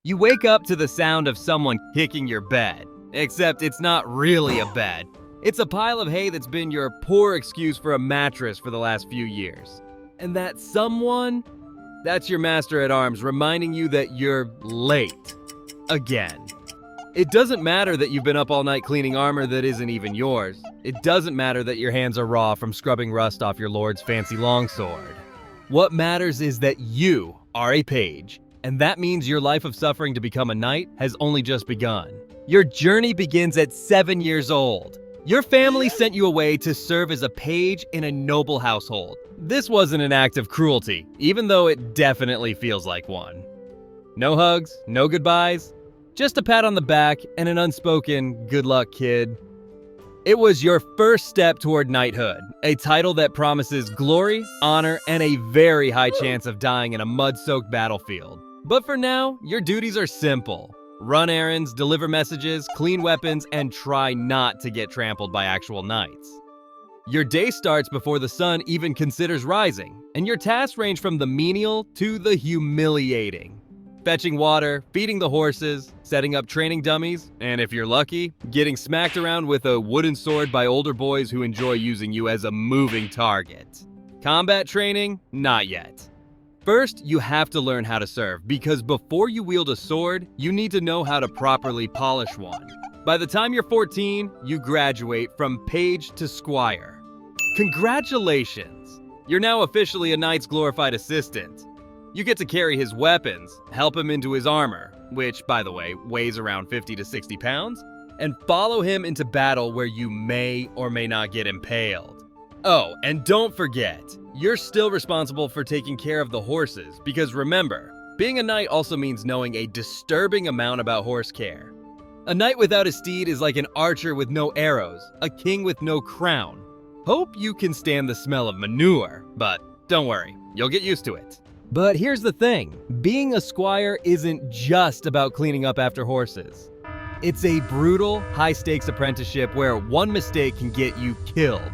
You wake up to the sound of someone kicking your bed. Except it's not really a bed. It's a pile of hay that's been your poor excuse for a mattress for the last few years. And that someone, that's your master at arms reminding you that you're late. Again. It doesn't matter that you've been up all night cleaning armor that isn't even yours. It doesn't matter that your hands are raw from scrubbing rust off your lord's fancy longsword. What matters is that you are a page, and that means your life of suffering to become a knight has only just begun. Your journey begins at 7 years old. Your family sent you away to serve as a page in a noble household. This wasn't an act of cruelty, even though it definitely feels like one. No hugs, no goodbyes, just a pat on the back and an unspoken good luck, kid. It was your first step toward knighthood, a title that promises glory, honor, and a very high chance of dying in a mud-soaked battlefield. But for now, your duties are simple. Run errands, deliver messages, clean weapons, and try not to get trampled by actual knights. Your day starts before the sun even considers rising, and your tasks range from the menial to the humiliating. Fetching water, feeding the horses, setting up training dummies, and if you're lucky, getting smacked around with a wooden sword by older boys who enjoy using you as a moving target. Combat training? Not yet. First, you have to learn how to serve, because before you wield a sword, you need to know how to properly polish one. By the time you're 14, you graduate from page to squire. Congratulations! You're now officially a knight's glorified assistant. You get to carry his weapons, help him into his armor, which, by the way, weighs around 50 to 60 pounds, and follow him into battle where you may or may not get impaled. Oh, and don't forget, you're still responsible for taking care of the horses, because remember, being a knight also means knowing a disturbing amount about horse care. A knight without a steed is like an archer with no arrows, a king with no crown. Hope you can stand the smell of manure, but don't worry, you'll get used to it. But here's the thing, being a squire isn't just about cleaning up after horses. It's a brutal, high-stakes apprenticeship where one mistake can get you killed.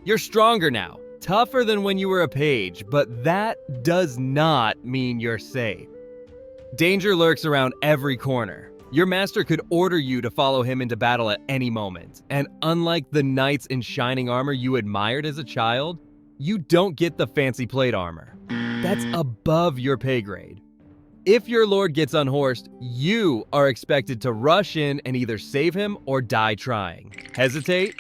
You're stronger now, tougher than when you were a page, but that does not mean you're safe. Danger lurks around every corner. Your master could order you to follow him into battle at any moment, and unlike the knights in shining armor you admired as a child, you don't get the fancy plate armor. That's above your pay grade. If your lord gets unhorsed, you are expected to rush in and either save him or die trying. Hesitate?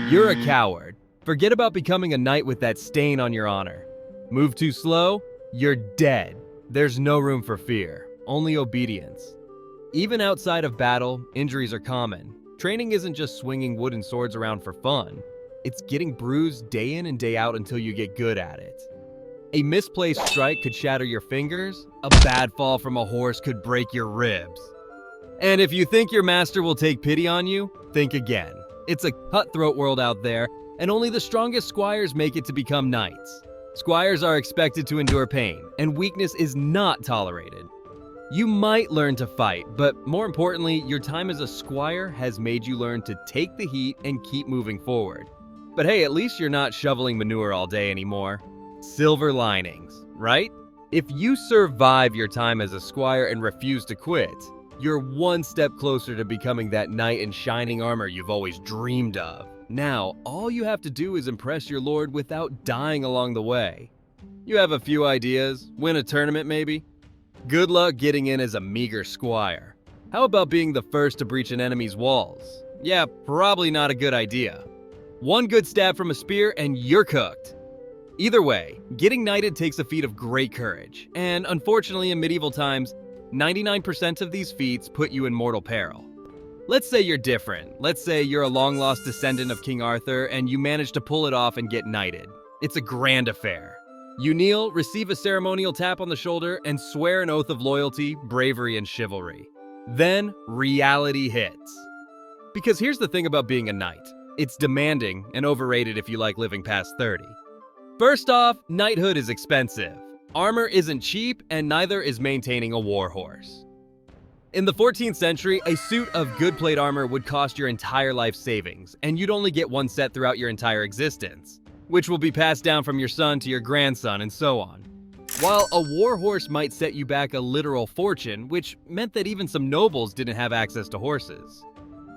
You're a coward. Forget about becoming a knight with that stain on your honor. Move too slow? You're dead. There's no room for fear, only obedience. Even outside of battle, injuries are common. Training isn't just swinging wooden swords around for fun. It's getting bruised day in and day out until you get good at it. A misplaced strike could shatter your fingers, a bad fall from a horse could break your ribs. And if you think your master will take pity on you, think again. It's a cutthroat world out there, and only the strongest squires make it to become knights. Squires are expected to endure pain, and weakness is not tolerated. You might learn to fight, but more importantly, your time as a squire has made you learn to take the heat and keep moving forward. But hey, at least you're not shoveling manure all day anymore. Silver linings, right? If you survive your time as a squire and refuse to quit, you're one step closer to becoming that knight in shining armor you've always dreamed of. Now, all you have to do is impress your lord without dying along the way. You have a few ideas, win a tournament maybe? Good luck getting in as a meager squire. How about being the first to breach an enemy's walls? Yeah, probably not a good idea. One good stab from a spear and you're cooked. Either way, getting knighted takes a feat of great courage, and unfortunately in medieval times, 99% of these feats put you in mortal peril. Let's say you're different. Let's say you're a long-lost descendant of King Arthur and you manage to pull it off and get knighted. It's a grand affair. You kneel, receive a ceremonial tap on the shoulder, and swear an oath of loyalty, bravery, and chivalry. Then, reality hits. Because here's the thing about being a knight. It's demanding and overrated if you like living past 30. First off, knighthood is expensive. Armor isn't cheap, and neither is maintaining a war horse. In the 14th century, a suit of good plate armor would cost your entire life savings, and you'd only get one set throughout your entire existence, which will be passed down from your son to your grandson and so on. While a war horse might set you back a literal fortune, which meant that even some nobles didn't have access to horses.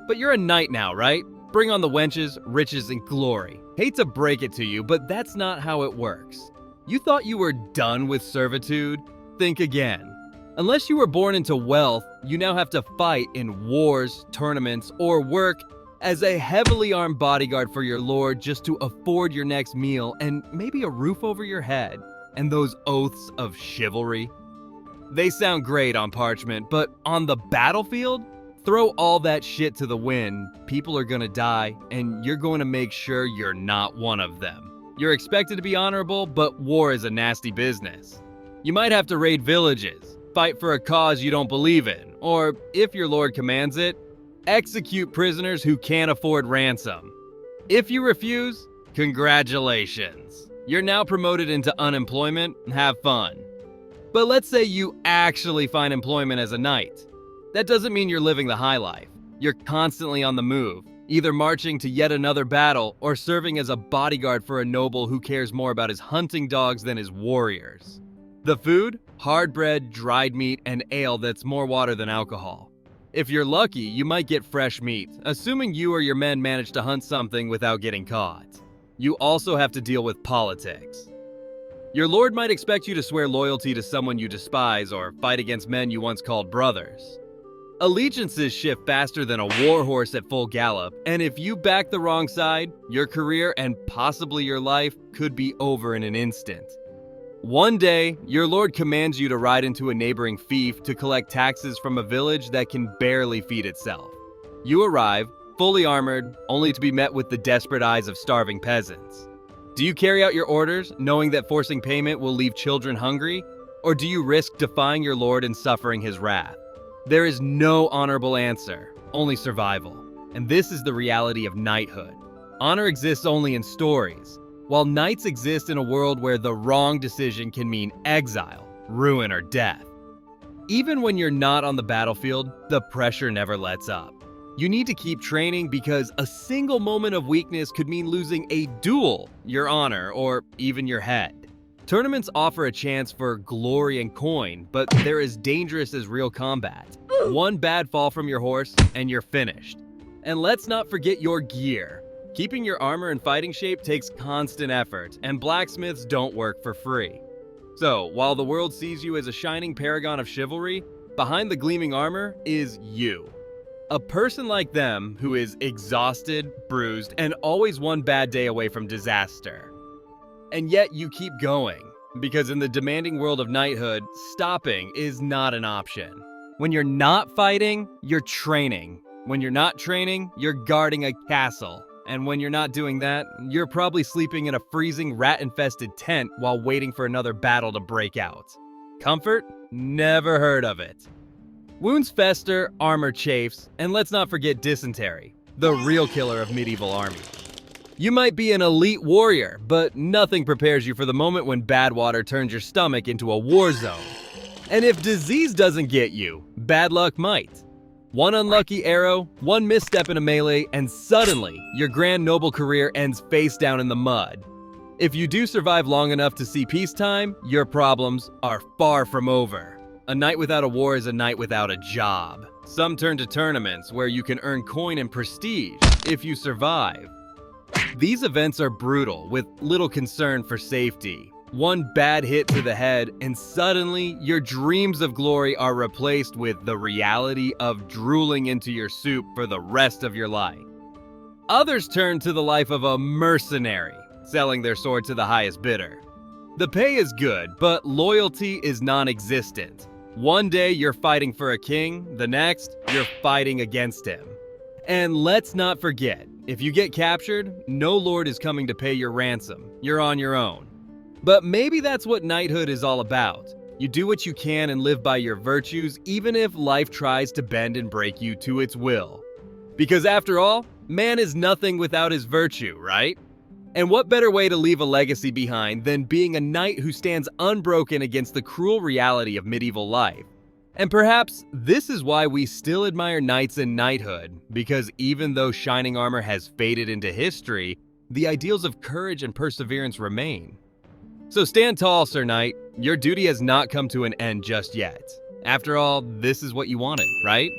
But you're a knight now, right? Bring on the wenches, riches, and glory. Hate to break it to you, but that's not how it works. You thought you were done with servitude? Think again. Unless you were born into wealth, you now have to fight in wars, tournaments, or work as a heavily armed bodyguard for your lord just to afford your next meal and maybe a roof over your head. And those oaths of chivalry? They sound great on parchment, but on the battlefield? Throw all that shit to the wind, people are gonna die, and you're going to make sure you're not one of them. You're expected to be honorable, but war is a nasty business. You might have to raid villages, fight for a cause you don't believe in, or, if your lord commands it, execute prisoners who can't afford ransom. If you refuse, congratulations. You're now promoted into unemployment. Have fun. But let's say you actually find employment as a knight. That doesn't mean you're living the high life. You're constantly on the move, either marching to yet another battle or serving as a bodyguard for a noble who cares more about his hunting dogs than his warriors. The food? Hard bread, dried meat, and ale that's more water than alcohol. If you're lucky, you might get fresh meat, assuming you or your men manage to hunt something without getting caught. You also have to deal with politics. Your lord might expect you to swear loyalty to someone you despise or fight against men you once called brothers. Allegiances shift faster than a war horse at full gallop, and if you back the wrong side, your career and possibly your life could be over in an instant. One day, your lord commands you to ride into a neighboring fief to collect taxes from a village that can barely feed itself. You arrive, fully armored, only to be met with the desperate eyes of starving peasants. Do you carry out your orders, knowing that forcing payment will leave children hungry? Or do you risk defying your lord and suffering his wrath? There is no honorable answer, only survival. And this is the reality of knighthood. Honor exists only in stories, while knights exist in a world where the wrong decision can mean exile, ruin, or death. Even when you're not on the battlefield, the pressure never lets up. You need to keep training because a single moment of weakness could mean losing a duel, your honor, or even your head. Tournaments offer a chance for glory and coin, but they're as dangerous as real combat. One bad fall from your horse, and you're finished. And let's not forget your gear. Keeping your armor in fighting shape takes constant effort, and blacksmiths don't work for free. So, while the world sees you as a shining paragon of chivalry, behind the gleaming armor is you. A person like them who is exhausted, bruised, and always one bad day away from disaster. And yet you keep going, because in the demanding world of knighthood, stopping is not an option. When you're not fighting, you're training. When you're not training, you're guarding a castle. And when you're not doing that, you're probably sleeping in a freezing, rat-infested tent while waiting for another battle to break out. Comfort? Never heard of it. Wounds fester, armor chafes, and let's not forget dysentery, the real killer of medieval armies. You might be an elite warrior, but nothing prepares you for the moment when bad water turns your stomach into a war zone. And if disease doesn't get you, bad luck might. One unlucky arrow, one misstep in a melee, and suddenly, your grand noble career ends face down in the mud. If you do survive long enough to see peacetime, your problems are far from over. A night without a war is a night without a job. Some turn to tournaments where you can earn coin and prestige if you survive. These events are brutal, with little concern for safety. One bad hit to the head, and suddenly your dreams of glory are replaced with the reality of drooling into your soup for the rest of your life. Others turn to the life of a mercenary, selling their sword to the highest bidder. The pay is good, but loyalty is non-existent. One day you're fighting for a king, the next, you're fighting against him. And let's not forget, if you get captured, no lord is coming to pay your ransom. You're on your own. But maybe that's what knighthood is all about. You do what you can and live by your virtues, even if life tries to bend and break you to its will. Because after all, man is nothing without his virtue, right? And what better way to leave a legacy behind than being a knight who stands unbroken against the cruel reality of medieval life? And perhaps this is why we still admire knights and knighthood, because even though shining armor has faded into history, the ideals of courage and perseverance remain. So stand tall, Sir Knight. Your duty has not come to an end just yet. After all, this is what you wanted, right?